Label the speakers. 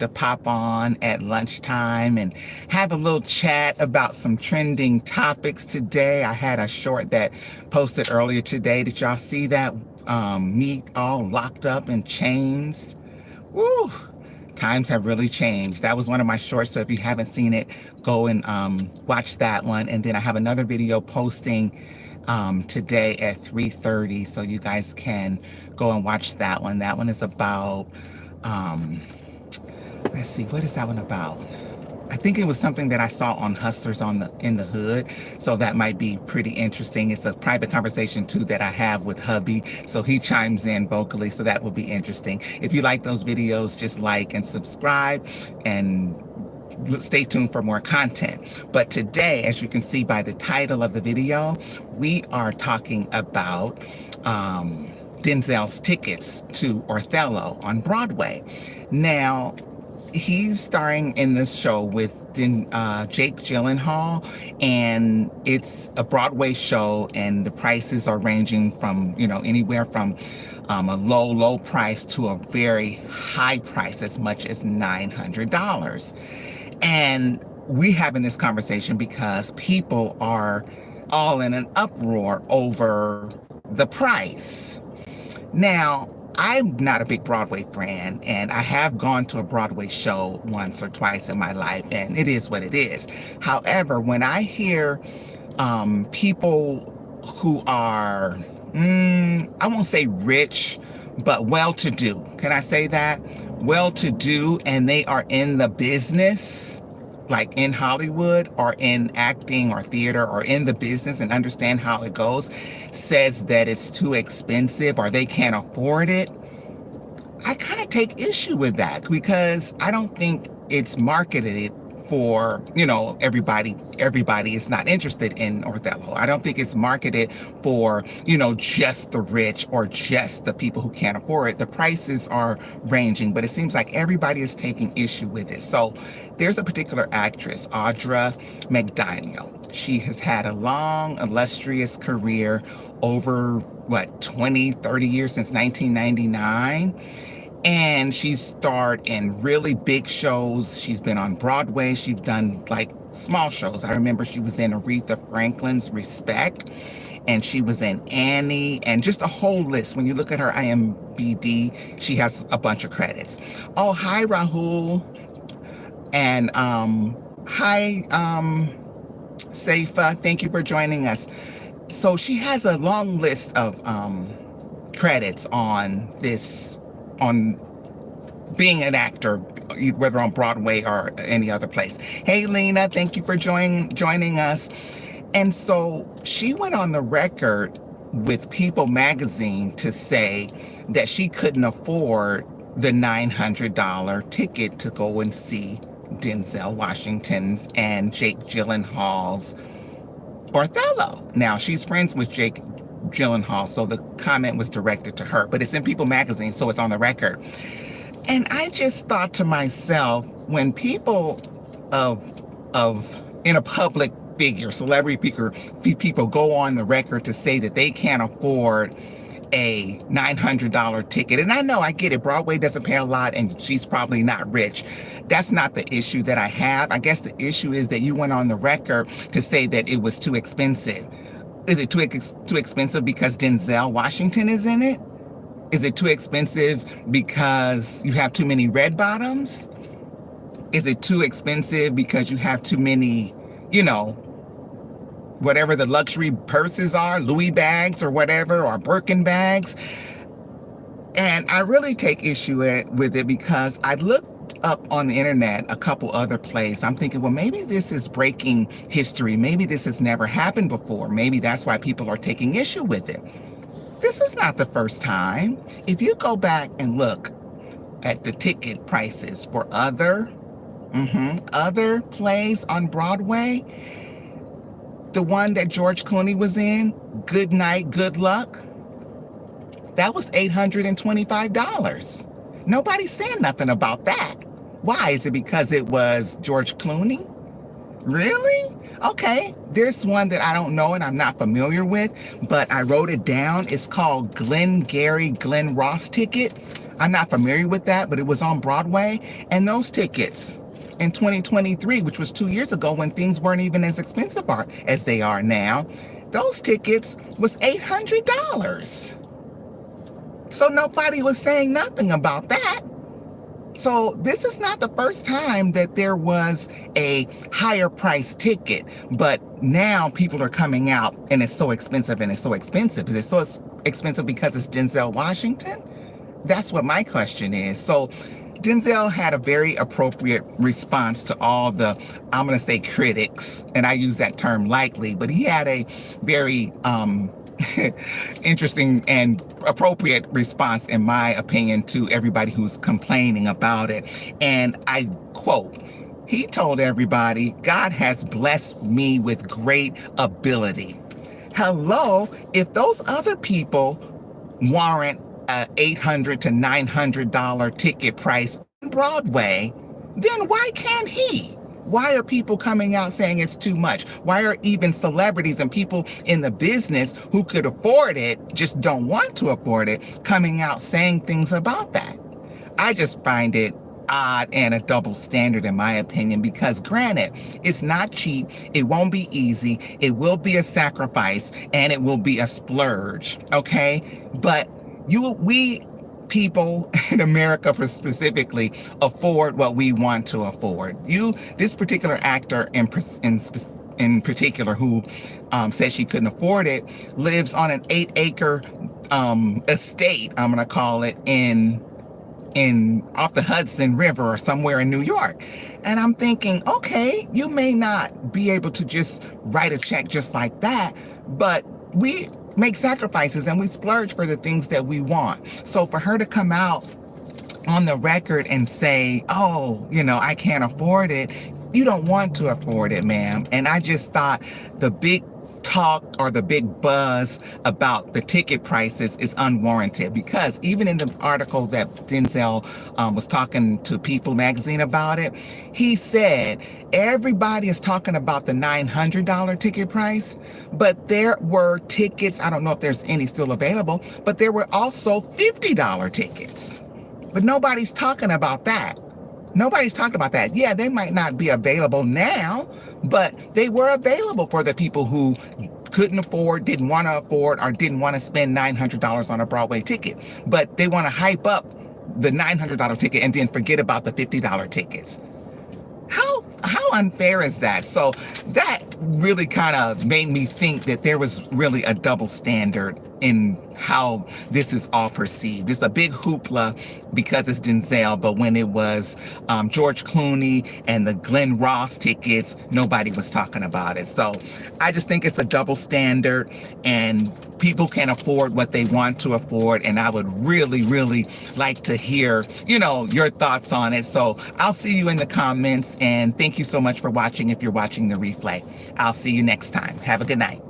Speaker 1: to pop on at lunchtime and have a little chat about some trending topics today. I had a short that posted earlier today. Did y'all see that? Me all locked up in chains. Woo! Times have really changed. That was one of my shorts, so if you haven't seen it, go and watch that one. And then I have another video posting today at 3:30, so you guys can go and watch that one. That one is about, let's see, what is that one about? I think it was something that I saw on Hustlers in the Hood, so that might be pretty interesting. It's a private conversation too that I have with hubby, so he chimes in vocally, so that will be interesting. If you like those videos, just like and subscribe and stay tuned for more content. But today, as you can see by the title of the video, we are talking about Denzel's tickets to Othello on Broadway. Now, he's starring in this show with Jake Gyllenhaal, and it's a Broadway show, and the prices are ranging from, anywhere from a low price to a very high price, as much as $900. And we're having this conversation because people are all in an uproar over the price. Now, I'm not a big Broadway fan, and I have gone to a Broadway show once or twice in my life, and it is what it is. However, when I hear people who are, I won't say rich, but well-to-do, can I say that? Well-to-do, and they are in the business, like in Hollywood or in acting or theater or in the business and understand how it goes, says that it's too expensive or they can't afford it. I kind of take issue with that because I don't think it's marketed for, everybody. Everybody is not interested in Othello. I don't think it's marketed for, just the rich or just the people who can't afford it. The prices are ranging, but it seems like everybody is taking issue with it. So there's a particular actress, Audra McDaniel. She has had a long, illustrious career over, 20, 30 years, since 1999. And she's starred in really big shows. She's been on Broadway. She's done small shows. I remember she was in Aretha Franklin's Respect, and she was in Annie, and just a whole list. When you look at her IMDb, she has a bunch of credits. Oh, hi, Rahul. And hi, Saifa. Thank you for joining us. So she has a long list of credits on being an actor, whether on Broadway or any other place. Hey, Lena, thank you for joining us. And so she went on the record with People magazine to say that she couldn't afford the $900 ticket to go and see Denzel Washington's and Jake Gyllenhaal's Othello. Now, she's friends with Jake Gyllenhaal, so the comment was directed to her, but it's in People magazine, so it's on the record. And I just thought to myself, when people in a public figure, celebrity people go on the record to say that they can't afford a $900 ticket, and I get it, Broadway doesn't pay a lot and she's probably not rich. That's not the issue that I have. I guess the issue is that you went on the record to say that it was too expensive. Is it too expensive because Denzel Washington is in it? Is it too expensive because you have too many red bottoms? Is it too expensive because you have too many, whatever the luxury purses are, Louis bags or whatever, or Birkin bags? And I really take issue with it because I looked up on the internet a couple other plays. I'm thinking, well, maybe this is breaking history. Maybe this has never happened before. Maybe that's why people are taking issue with it. This is not the first time. If you go back and look at the ticket prices for other plays on Broadway, the one that George Clooney was in, Good Night, Good Luck, that was $825. Nobody's saying nothing about that. Why? Is it because it was George Clooney? Really? Okay, there's one that I don't know and I'm not familiar with, but I wrote it down. It's called Glenn Ross ticket. I'm not familiar with that, but it was on Broadway. And those tickets in 2023, which was 2 years ago when things weren't even as expensive as they are now, those tickets was $800. So nobody was saying nothing about that. So this is not the first time that there was a higher price ticket, but now people are coming out and it's so expensive and it's so expensive. Is it so expensive because it's Denzel Washington? That's what my question is. So Denzel had a very appropriate response to all the, I'm going to say critics, and I use that term lightly, but he had a very interesting and appropriate response, in my opinion, to everybody who's complaining about it. And I quote, he told everybody, God has blessed me with great ability. Hello, if those other people warrant a $800 to $900 ticket price on Broadway, then why can't he? Why are people coming out saying it's too much? Why are even celebrities and people in the business who could afford it, just don't want to afford it, coming out saying things about that? I just find it odd and a double standard, in my opinion, because granted, it's not cheap, it won't be easy, it will be a sacrifice, and it will be a splurge, okay? But we people in America specifically afford what we want to afford. This particular actor in particular, who said she couldn't afford it, lives on an 8-acre estate, I'm gonna call it, off the Hudson River or somewhere in New York. And I'm thinking, okay, you may not be able to just write a check just like that, but we make sacrifices and we splurge for the things that we want. So for her to come out on the record and say, oh, I can't afford it, you don't want to afford it, ma'am. And I just thought the big talk or the big buzz about the ticket prices is unwarranted, because even in the article that Denzel was talking to People magazine about it, he said everybody is talking about the $900 ticket price, but there were tickets, I don't know if there's any still available, but there were also $50 tickets. But nobody's talking about that. Nobody's talking about that. Yeah, they might not be available now, but they were available for the people who couldn't afford, didn't want to afford, or didn't want to spend $900 on a Broadway ticket. But they want to hype up the $900 ticket and then forget about the $50 tickets. How unfair is that? So that really kind of made me think that there was really a double standard in how this is all perceived. It's a big hoopla because it's Denzel, but when it was George Clooney and the Glenn Ross tickets, nobody was talking about it. So I just think it's a double standard, and people can afford what they want to afford, and I would really, really like to hear, your thoughts on it. So I'll see you in the comments, and thank you so much for watching if you're watching the replay. I'll see you next time. Have a good night.